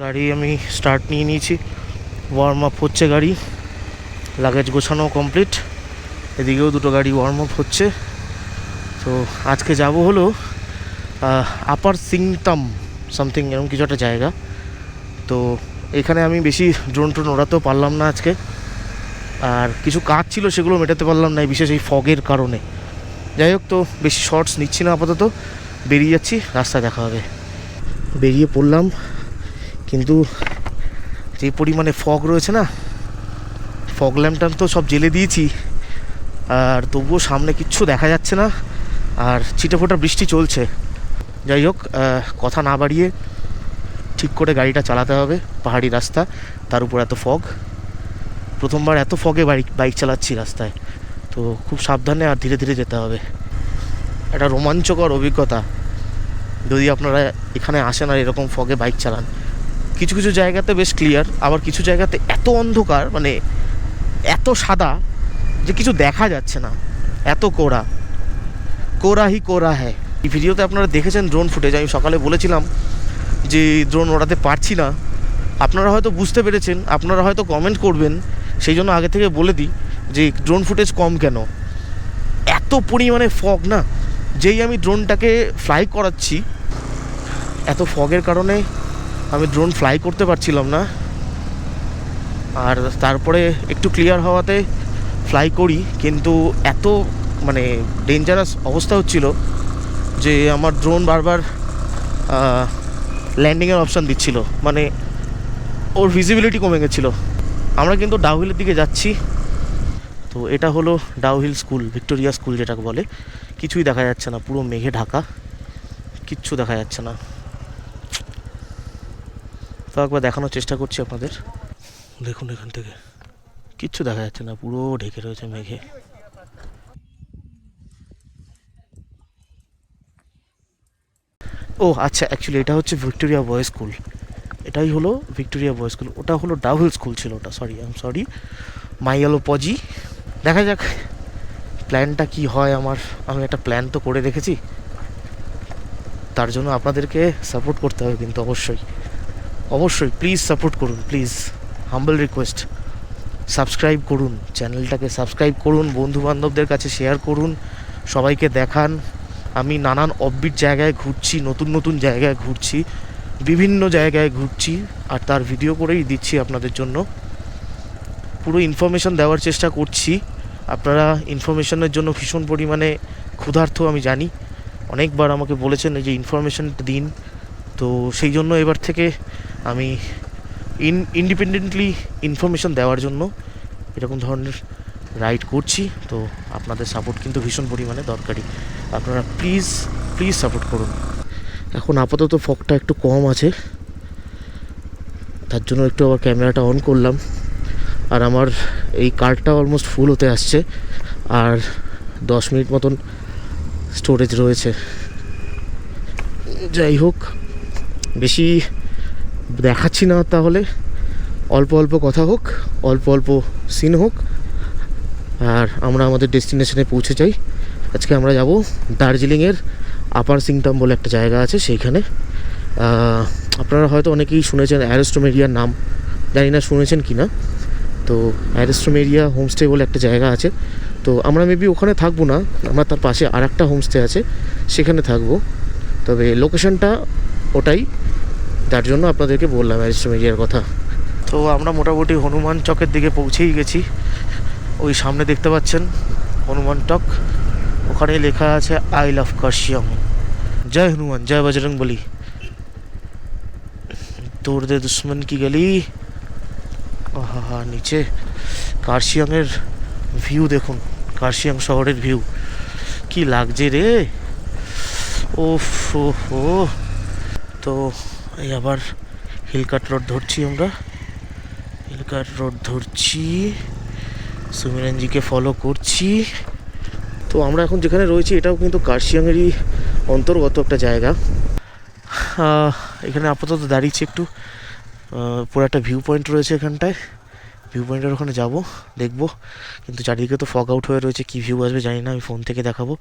গাড়ি আমি স্টার্ট নিয়ে নিয়েছি, ওয়ার্ম আপ হচ্ছে গাড়ি, লাগেজ গোছানো কমপ্লিট, এদিকেও দুটো গাড়ি ওয়ার্ম আপ হচ্ছে। তো আজকে যাব হলো আপার সিংতাম সামথিং এরকম কিছু একটা জায়গা। তো এখানে আমি বেশি ড্রোন ওড়াতেও পারলাম না আজকে, আর কিছু কাজ ছিল সেগুলো মেটাতে পারলাম না, বিশেষ এই ফগের কারণে। যাই হোক, তো বেশি শর্টস নিচ্ছি না আপাতত, বেরিয়ে যাচ্ছি, রাস্তায় দেখা হবে। বেরিয়ে পড়লাম, কিন্তু যে পরিমাণে ফগ রয়েছে না, ফগ ল্যাম্পটা তো সব জেলে দিয়েছি, আর তবুও সামনে কিচ্ছু দেখা যাচ্ছে না, আর ছিটেফোঁটা বৃষ্টি চলছে। যাই হোক, কথা না বাড়িয়ে ঠিক করে গাড়িটা চালাতে হবে, পাহাড়ি রাস্তা, তার উপর এত ফগ। প্রথমবার এত ফগে বাইক চালাচ্ছি রাস্তায়, তো খুব সাবধানে আর ধীরে ধীরে যেতে হবে। একটা রোমাঞ্চকর অভিজ্ঞতা যদি আপনারা এখানে আসেন আর এরকম ফগে বাইক চালান। কিছু কিছু জায়গাতে বেশ ক্লিয়ার, আবার কিছু জায়গাতে এত অন্ধকার, মানে এত সাদা যে কিছু দেখা যাচ্ছে না, এত কোরা কোরা হ্যায়। এই ভিডিওতে আপনারা দেখেছেন ড্রোন ফুটেজ, আমি সকালে বলেছিলাম যে ড্রোন ওড়াতে পারছি না। আপনারা হয়তো বুঝতে পেরেছেন, আপনারা হয়তো কমেন্ট করবেন, সেই জন্য আগে থেকে বলে দিই যে ড্রোন ফুটেজ কম কেন। এত পরিমাণে ফগ না, যেই আমি ড্রোনটাকে ফ্লাই করাচ্ছি, এত ফগের কারণে আমি ড্রোন ফ্লাই করতে পারছিলাম না। আর তারপরে একটু ক্লিয়ার হওয়াতে ফ্লাই করি, কিন্তু এত মানে ডেঞ্জারাস অবস্থা হচ্ছিল যে আমার ড্রোন বারবার ল্যান্ডিংয়ের অপশান দিচ্ছিল, মানে ওর ভিজিবিলিটি কমে গেছিলো। আমরা কিন্তু ডাউহিলের দিকে যাচ্ছি। তো এটা হলো ডাউহিল স্কুল, ভিক্টোরিয়া স্কুল যেটাকে বলে। কিছুই দেখা যাচ্ছে না, পুরো মেঘে ঢাকা, কিচ্ছু দেখা যাচ্ছে না। তো একবার দেখানোর চেষ্টা করছি আপনাদের। দেখুন এখান থেকে কিচ্ছু দেখা যাচ্ছে না, পুরো ঢেকে রয়েছে মেঘে। ও আচ্ছা, অ্যাকচুয়ালি এটা হচ্ছে ভিক্টোরিয়া বয়েজ স্কুল, এটাই হলো ভিক্টোরিয়া বয়েজ স্কুল। ওটা হলো ডাউহিল স্কুল ছিল ওটা, সরি মাই এলো পজি। দেখা যাক প্ল্যানটা কি হয় আমার। আমি একটা প্ল্যান তো করে রেখেছি, তার জন্য আপনাদেরকে সাপোর্ট করতে হবে কিন্তু অবশ্যই প্লিজ সাপোর্ট করুন, প্লিজ, হাম্বল রিকোয়েস্ট। সাবস্ক্রাইব করুন, চ্যানেলটাকে সাবস্ক্রাইব করুন, বন্ধুবান্ধবদের কাছে শেয়ার করুন, সবাইকে দেখান। আমি নানান অফবিট জায়গায় ঘুরছি, নতুন জায়গায় ঘুরছি, বিভিন্ন জায়গায় ঘুরছি, আর তার ভিডিও করেই দিচ্ছি আপনাদের জন্য। পুরো ইনফরমেশান দেওয়ার চেষ্টা করছি। আপনারা ইনফরমেশনের জন্য ভীষণ পরিমাণে ক্ষুধার্ত আমি জানি, অনেকবার আমাকে বলেছেন এই যে ইনফরমেশানটা দিন। তো সেই জন্য এবার থেকে আমি ইন্ডিপেন্ডেন্টলি ইনফরমেশান দেওয়ার জন্য এরকম ধরনের রাইড করছি। তো আপনাদের সাপোর্ট কিন্তু ভীষণ পরিমাণে দরকারি, আপনারা প্লিজ সাপোর্ট করুন। এখন আপাতত ফগটা একটু কম আছে, তার জন্য একটু আবার ক্যামেরাটা অন করলাম। আর আমার এই কার্ডটা অলমোস্ট ফুল হতে আসছে, আর 10 মিনিট মতন স্টোরেজ রয়েছে। যাই হোক, বেশি দেখাচ্ছি না, তাহলে অল্প কথা হোক, অল্প সিন হোক, আর আমরা আমাদের ডেস্টিনেশনে পৌঁছে যাই। আজকে আমরা যাব দার্জিলিংয়ের আপার সিংতাম বলে একটা জায়গা আছে, সেইখানে। আপনারা হয়তো অনেকেই শুনেছেন অ্যারিস্টোমেরিয়ার নাম, জানি না শুনেছেন কি না। তো অ্যারিস্টোমেরিয়া হোমস্টে বলে একটা জায়গা আছে, তো আমরা মেবি ওখানে থাকবো না, আমরা তার পাশে আর একটা হোমস্টে আছে সেখানে থাকবো। তবে লোকেশনটা ওটাই, তার জন্য আপনাদেরকে বললাম অ্যারিস্টোমেরিয়ার কথা। তো আমরা মোটামুটি হনুমান চকের দিকে পৌঁছেই গেছি। ওই সামনে দেখতে পাচ্ছেন হনুমান টক, ওখানে লেখা আছে আই লাভ কার্শিয়ং, জয় হনুমান জয় বজরং বলি, তোর দে দুশ্মন কি গলি। নিচে কার্শিয়ংয়ের ভিউ দেখুন, কার্শিয়ং শহরের ভিউ কি লাগছে রে, ওফ। তো এই আবার হিলকাট রোড ধরছি, আমরা হিলকাট রোড ধরছি, সুমিরনজিকে ফলো করছি। তো আমরা এখন যেখানে রয়েছি এটাও কিন্তু কার্শিয়ংয়েরই অন্তর্গত একটা জায়গা। এখানে আপাতত দাঁড়িয়েছি একটু, পুরো একটা ভিউ পয়েন্ট রয়েছে এখানটায়, ভিউ পয়েন্টের ওখানে যাব, দেখব। কিন্তু চারিদিকে তো ফগ আউট হয়ে রয়েছে, কী ভিউ আসবে জানি না, আমি ফোন থেকে দেখাবো।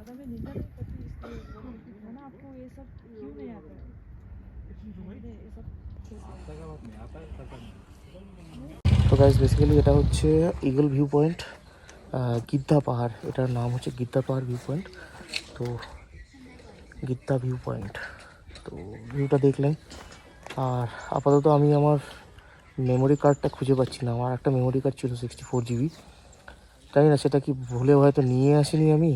তো গাইস বেসিক্যালি এটা হচ্ছে ইগল ভিউ পয়েন্ট, গিদ্দা পাহাড়, এটার নাম হচ্ছে গিদ্দা পাহাড় ভিউ পয়েন্ট। তো গিদ্দা ভিউ পয়েন্ট, তো ভিউটা দেখলেন। আর আপাতত আমি আমার মেমোরি কার্ডটা খুঁজে পাচ্ছি না। আমার একটা মেমোরি কার্ড ছিল 64 GB, জানি না সেটা কি ভুলেও হয়তো নিয়ে আসিনি আমি,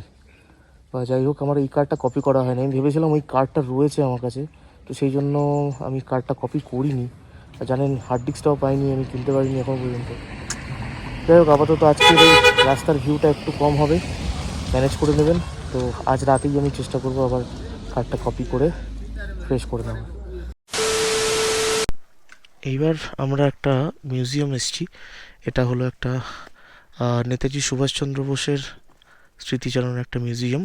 বা যাই হোক আমার এই কার্ডটা কপি করা হয়নি। আমি ভেবেছিলাম ওই কার্ডটা রয়েছে আমার কাছে, তো সেই জন্য আমি কার্ডটা কপি করিনি। আর জানেন হার্ড ডিস্কটাও পাইনি, আমি কিনতে পারিনি এখন পর্যন্ত। যাই হোক আপাতত আজকের এই রাস্তার ভিউটা একটু কম হবে, ম্যানেজ করে নেবেন। তো আজ রাতেই আমি চেষ্টা করবো আবার কার্ডটা কপি করে ফ্রেশ করে নেব। এইবার আমরা একটা মিউজিয়াম এসেছি। এটা হলো একটা নেতাজি সুভাষচন্দ্র বোসের স্মৃতিচারণ একটা মিউজিয়াম।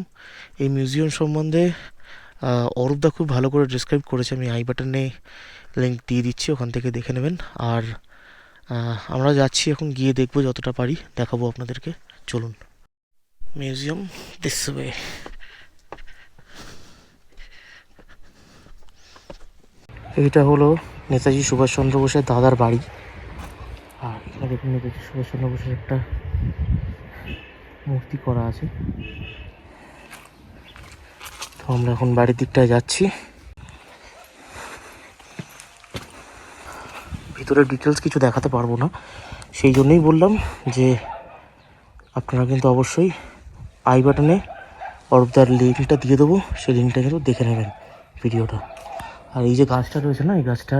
এই মিউজিয়াম সম্বন্ধে অরূপদা খুব ভালো করে ডিসক্রাইব করেছে। আমি আই বাটনে লিঙ্ক দিয়ে দিচ্ছি, ওখান থেকে দেখে নেবেন। আর আমরা যাচ্ছি এখন, গিয়ে দেখবো যতটা পারি দেখাবো আপনাদেরকে। চলুন। Museum this way. এইটা হলো নেতাজি সুভাষচন্দ্র বোসের দাদার বাড়ি। আর এখানে দেখুন নেতাজি সুভাষচন্দ্র বোসের একটা মূর্তি করা আছে। তো আমরা এখন বাড়ির দিকটায় যাচ্ছি। ভিতরের ডিটেলস কিছু দেখাতে পারবো না, সেই জন্যই বললাম যে আপনারা কিন্তু অবশ্যই আই বাটনে অরূপদার লিঙ্কটা দিয়ে দেবো, সেই লিঙ্কটা কিন্তু দেখে নেবেন ভিডিওটা। আর এই যে গাছটা রয়েছে না, এই গাছটা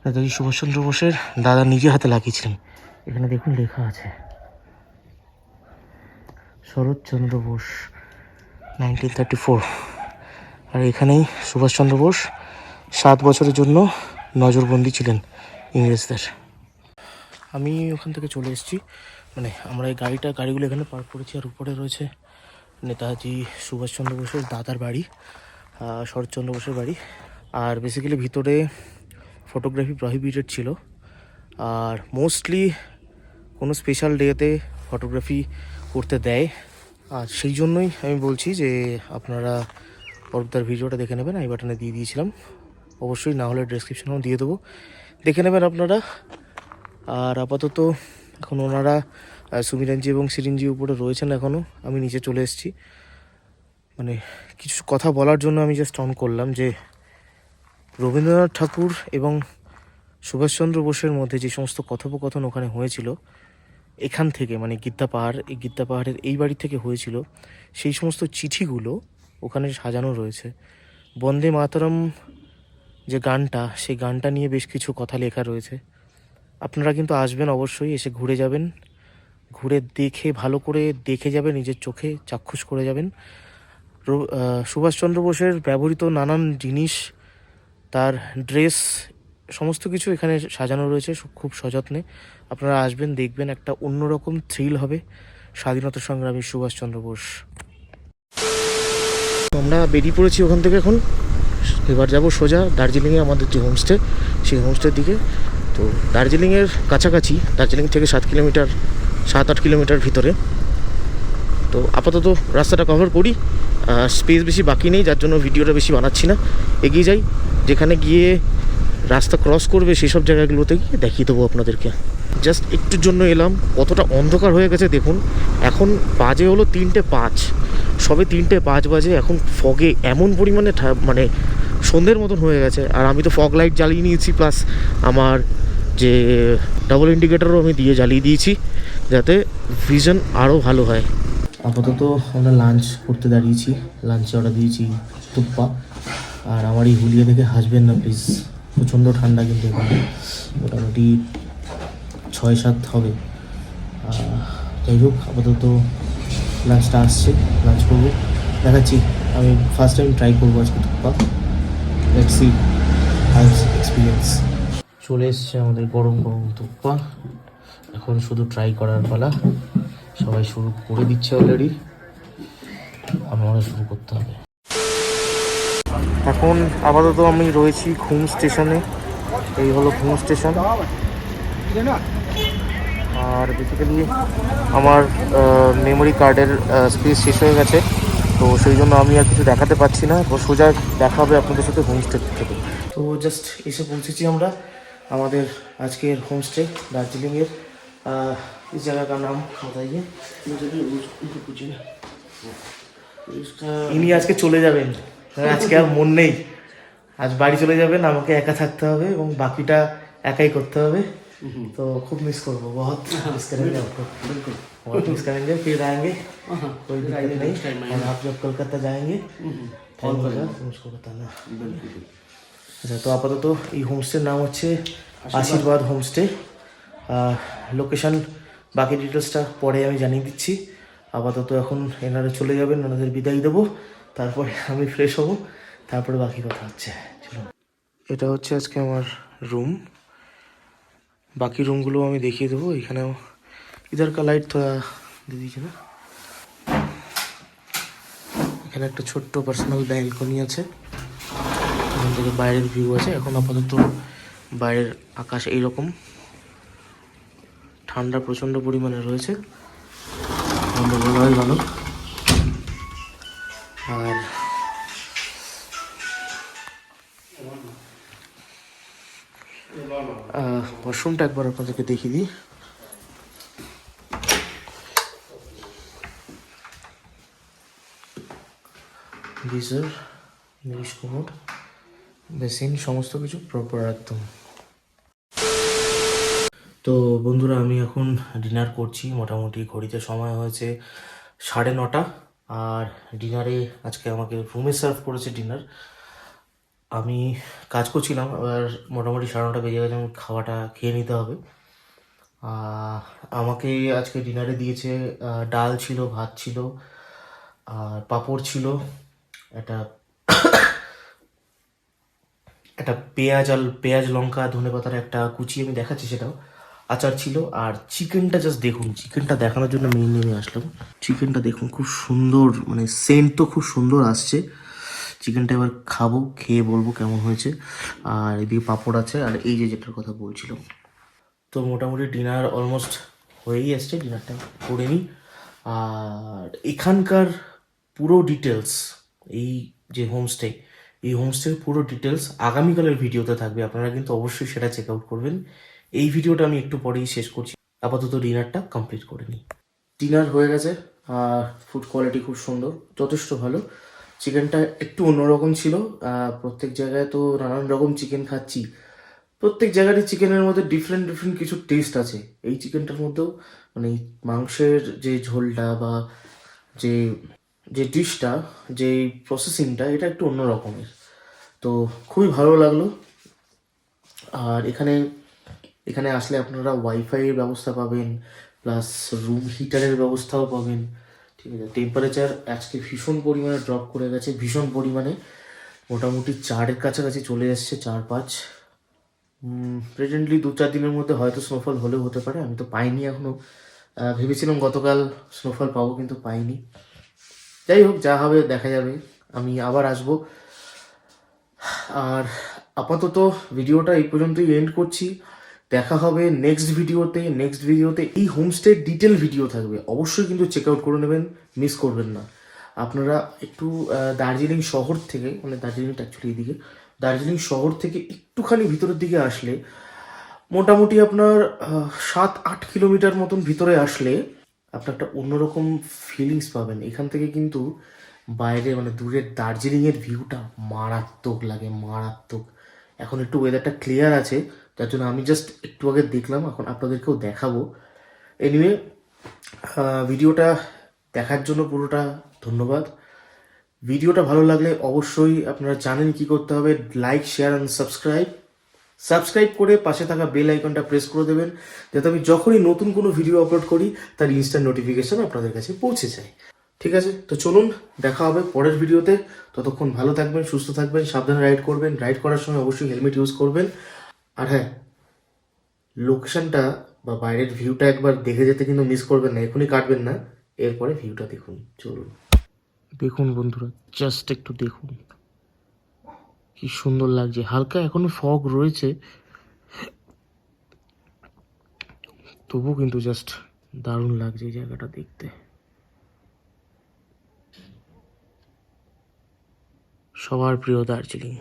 নেতাজি সুভাষচন্দ্র বোসের দাদা নিজে হাতে লাগিয়েছিলেন। এখানে দেখুন লেখা আছে শরৎচন্দ্র বোস 1934। আর এখানেই সুভাষচন্দ্র বোস 7 বছরের জন্য নজরবন্দি ছিলেন ইংরেজদের। আমি ওখান থেকে চলে এসেছি, মানে আমরা এই গাড়িগুলো এখানে পার্ক করেছি। আর উপরে রয়েছে নেতাজি সুভাষচন্দ্র বোসের দাদার বাড়ি, শরৎচন্দ্র বোসের বাড়ি। আর বেসিক্যালি ভিতরে ফটোগ্রাফি প্রহিবিটেড ছিল। আর মোস্টলি কোনো স্পেশাল ডেতে ফটোগ্রাফি করতে দেয়। আর সেই জন্যই আমি বলছি যে আপনারা অরূপদার ভিডিওটা দেখে নেবেন, আই বাটনে দিয়ে দিয়েছিলাম, অবশ্যই না হলে ডেসক্রিপশনেও দিয়ে দেবো, দেখে নেবেন আপনারা। আর আপাতত এখন ওনারা সুমিরানজি এবং সিরিনজি উপরে রয়েছেন এখনও, আমি নিচে চলে এসেছি। মানে কিছু কথা বলার জন্য আমি জাস্ট অন করলাম যে রবীন্দ্রনাথ ঠাকুর এবং সুভাষচন্দ্র বোসের মধ্যে যে সমস্ত কথোপকথন ওখানে হয়েছিল এখান থেকে, মানে গিদ্দা পাহাড়, এই গিদ্দা পাহাড়ের এই বাড়ি থেকে হয়েছিল, সেই সমস্ত চিঠিগুলো ওখানে সাজানো রয়েছে। বন্দে মাতরম যে গানটা, সেই গানটা নিয়ে বেশ কিছু কথা লেখা রয়েছে। আপনারা কিন্তু আসবেন, অবশ্যই এসে ঘুরে যাবেন, ঘুরে দেখে ভালো করে দেখে যাবেন, নিজের চোখে চাক্ষুষ করে যাবেন। সুভাষচন্দ্র বোসের ব্যবহৃত নানান জিনিস, তার ড্রেস, সমস্ত কিছু এখানে সাজানো রয়েছে খুব সযত্নে। আপনারা আসবেন, দেখবেন, একটা অন্যরকম থ্রিল হবে স্বাধীনতা সংগ্রামী সুভাষচন্দ্র বোস। আমরা বেরিয়ে পড়েছি ওখান থেকে এখন। এবার যাব সোজা দার্জিলিংয়ে আমাদের যে হোমস্টে, সেই হোমস্টের দিকে। তো দার্জিলিংয়ের কাছাকাছি, দার্জিলিং থেকে 7-8 কিলোমিটার ভিতরে। তো আপাতত রাস্তাটা কভার করি, স্পেস বেশি বাকি নেই, যার জন্য ভিডিওটা বেশি বানাচ্ছি না। এগিয়ে যাই, যেখানে গিয়ে রাস্তা ক্রস করবে সেসব জায়গাগুলোতে গিয়ে দেখিয়ে দেবো আপনাদেরকে। জাস্ট একটুর জন্য এলাম, কতটা অন্ধকার হয়ে গেছে দেখুন। এখন বাজে হলো 3:05, সবে 3:05 বাজে। এখন ফগে এমন পরিমাণে মানে সন্ধ্যের মতন হয়ে গেছে। আর আমি তো ফগ লাইট জ্বালিয়ে নিয়েছি, প্লাস আমার যে ডাবল ইন্ডিকেটারও আমি জ্বালিয়ে দিয়েছি, যাতে ভিশন আরও ভালো হয়। আপাতত আমরা লাঞ্চ করতে দাঁড়িয়েছি, লাঞ্চে অর্ডার দিয়েছি তুপ্পা। আর আমার এই হুলিয়া দেখে হাসবেন না প্লিজ, প্রচণ্ড ঠান্ডা কিন্তু এখানে, মোটামুটি 6-7 হবে। যাই হোক আপাতত লাঞ্চটা আসছে, লাঞ্চ করবো, দেখাচ্ছি। আমি ফার্স্ট টাইম ট্রাই করবো আজকে তুপ্পা, লেটস সি হাউ এক্সপিরিয়েন্স। চলে এসছে আমাদের গরম গরম তুপ্পা, এখন শুধু ট্রাই করার পালা। সবাই শুরু করে দিচ্ছে অলরেডি, আমারও শুরু করতে হবে। এখন আপাতত আমি রয়েছি ঘুম স্টেশনে, এই হলো ঘুম স্টেশন। আর বেসিক্যালি আমার মেমোরি কার্ডের স্পেস শেষ হয়ে গেছে, তো সেই জন্য আমি আর কিছু দেখাতে পারছি না, তো সোজা দেখা হবে আপনাদের সাথে হোমস্টে থেকে। তো জাস্ট এসে পৌঁছেছি আমরা আমাদের আজকের হোমস্টে দার্জিলিংয়ের। इस जगह का नाम बताइए। मुझे भी उनको पूछिए ना। ইনি আজকে চলে যাবেন, আজকে আর মন নেই, আজ বাড়ি চলে যাবেন, আমাকে একা থাকতে হবে এবং বাকিটা একাই করতে হবে। तो खूब मिस करो, बहुत मिस करेंगे आपको, बिल्कुल बहुत मिस करेंगे। फिर आएंगे, कोई दिक्कत नहीं। और आप जब कोलकाता जाएंगे टाइम होगा तो मुझको बताना। আচ্ছা, তো আপাতত এই হোমস্টের নাম হচ্ছে আশীর্বাদ হোমস্টে। লোকেশন বাকি ডিটেলসটা পরে আমি জানিয়ে দিচ্ছি। আপাতত এখন এনারা চলে যাবেন, ওনাদের বিদায় দেবো, তারপরে আমি ফ্রেশ হব, তারপরে বাকি কথা হচ্ছে। চলুন, এটা হচ্ছে আজকে আমার রুম, বাকি রুমগুলো আমি দেখিয়ে দেবো। এখানেও ইধার কা লাইট থোড়া দিয়ে দিয়েছে না। এখানে একটা ছোট্ট পার্সোনাল ব্যালকনি আছে, এখান থেকে বাইরের ভিউ আছে। এখন আপাতত বাইরের আকাশ এইরকম, ঠান্ডা প্রচণ্ড পরিমাণে রয়েছে, ভালোই ভালো। আর ওয়াশরুমটা একবার আপনাদেরকে দেখিয়ে দিই। গিজার, ইংলিশ কোমোড, বেসিন, সমস্ত কিছু প্রপার একদম। তো বন্ধুরা, আমি এখন ডিনার করছি। মোটামুটি ঘড়িতে সময় হয়েছে 9:30, আর ডিনারে আজকে আমাকে রুমে সার্ভ করেছে ডিনার। আমি কাজ করছিলাম, এবার মোটামুটি 9:30 বেজে গেছে, আমি খাওয়াটা খেয়ে নিতে হবে। আমাকে আজকে ডিনারে দিয়েছে ডাল ছিল, ভাত ছিল, আর পাঁপড় ছিল, একটা একটা পেঁয়াজ লঙ্কা ধনেপাতার একটা কুচি, আমি দেখাচ্ছি সেটাও, আচার ছিল। আর চিকেনটা জাস্ট দেখুন, চিকেনটা দেখানোর জন্য মেইন নেমে আসলাম। চিকেনটা দেখুন, খুব সুন্দর, মানে সেন্ট তো খুব সুন্দর আসছে। চিকেনটা এবার খাবো, খেয়ে বলবো কেমন হয়েছে। আর এদিকে পাঁপড় আছে, আর এই যে যেটার কথা বলছিলাম। তো মোটামুটি ডিনার অলমোস্ট হয়েই আসছে, ডিনারটা করে নিই। আর এখানকার পুরো ডিটেলস, এই যে হোমস্টে, এই হোমস্টের পুরো ডিটেলস আগামীকালের ভিডিওতে থাকবে, আপনারা কিন্তু অবশ্যই সেটা চেক আউট করবেন। এই ভিডিওটা আমি একটু পরেই শেষ করছি, আপাতত ডিনারটা কমপ্লিট করে নিই। ডিনার হয়ে গেছে, আর ফুড কোয়ালিটি খুব সুন্দর, যথেষ্ট ভালো। চিকেনটা একটু অন্যরকম ছিল, প্রত্যেক জায়গায় তো নানান রকম চিকেন খাচ্ছি, প্রত্যেক জায়গারই চিকেনের মধ্যে ডিফারেন্ট ডিফারেন্ট কিছু টেস্ট আছে। এই চিকেনটার মধ্যেও মানে মাংসের যে ঝোলটা বা যে যে ডিশটা, যে প্রসেসিংটা, এটা একটু অন্য রকমের, তো খুবই ভালো লাগলো। আর এখানে আসলে আপনারা ওয়াইফাইয়ের ব্যবস্থা পাবেন, প্লাস রুম হিটারের ব্যবস্থাও পাবেন। ঠিক আছে, টেম্পারেচার আজকে ভীষণ পরিমাণে ড্রপ করে গেছে, ভীষণ পরিমাণে, মোটামুটি 4-এর কাছাকাছি চলে এসছে, 4-5। প্রেজেন্টলি 2-4 দিনের মধ্যে হয়তো স্নোফল হলেও হতে পারে, আমি তো পাইনি এখনও। ভেবেছিলাম গতকাল স্নোফল পাবো, কিন্তু পাইনি। যাই হোক, যা হবে দেখা যাবে, আমি আবার আসবো। আর আপাতত ভিডিওটা এই পর্যন্তই এন্ড করছি। দেখা হবে নেক্সট ভিডিওতে এই হোমস্টের ডিটেল ভিডিও থাকবে, অবশ্যই কিন্তু চেক আউট করে নেবেন, মিস করবেন না। আপনারা একটু দার্জিলিং শহর থেকে, মানে দার্জিলিংটা অ্যাকচুয়ালি এদিকে, দার্জিলিং শহর থেকে একটুখানি ভিতরের দিকে আসলে, মোটামুটি আপনার 7-8 কিলোমিটার মতন ভিতরে আসলে আপনার একটা অন্যরকম ফিলিংস পাবেন। এখান থেকে কিন্তু বাইরে, মানে দূরের দার্জিলিংয়ের ভিউটা মারাত্মক লাগে, মারাত্মক। এখন একটু ওয়েদারটা ক্লিয়ার আছে, যার জন্য আমি জাস্ট একটু আগে দেখলাম, এখন আপনাদেরকেও দেখাবো। এনিওয়ে, ভিডিওটা দেখার জন্য পুরোটা ধন্যবাদ। ভিডিওটা ভালো লাগলে অবশ্যই আপনারা জানেন কি করতে হবে, লাইক, শেয়ার অ্যান্ড সাবস্ক্রাইব করে পাশে থাকা বেল আইকনটা প্রেস করে দেবেন, যাতে আমি যখনই নতুন কোনো ভিডিও আপলোড করি তার ইনস্ট্যান্ট নোটিফিকেশন আপনাদের কাছে পৌঁছে যায়। ঠিক আছে, তো চলুন দেখা হবে পরের ভিডিওতে। ততক্ষণ ভালো থাকবেন, সুস্থ থাকবেন, সাবধানে রাইড করবেন। রাইড করার সময় অবশ্যই হেলমেট ইউজ করবেন। আর হ্যাঁ, লোকেশনটা বা বাইরের ভিউটা একবার দেখে যেতে কিন্তু মিস করবেন না, এখনই কাটবেন না, এরপরে ভিউটা দেখুন। চলুন দেখুন বন্ধুরা, জাস্ট একটু দেখুন কি সুন্দর লাগছে। হালকা এখনো ফগ রয়েছে, তবুও কিন্তু জাস্ট দারুণ লাগছে এই জায়গাটা দেখতে। সবার প্রিয় দার্জিলিং।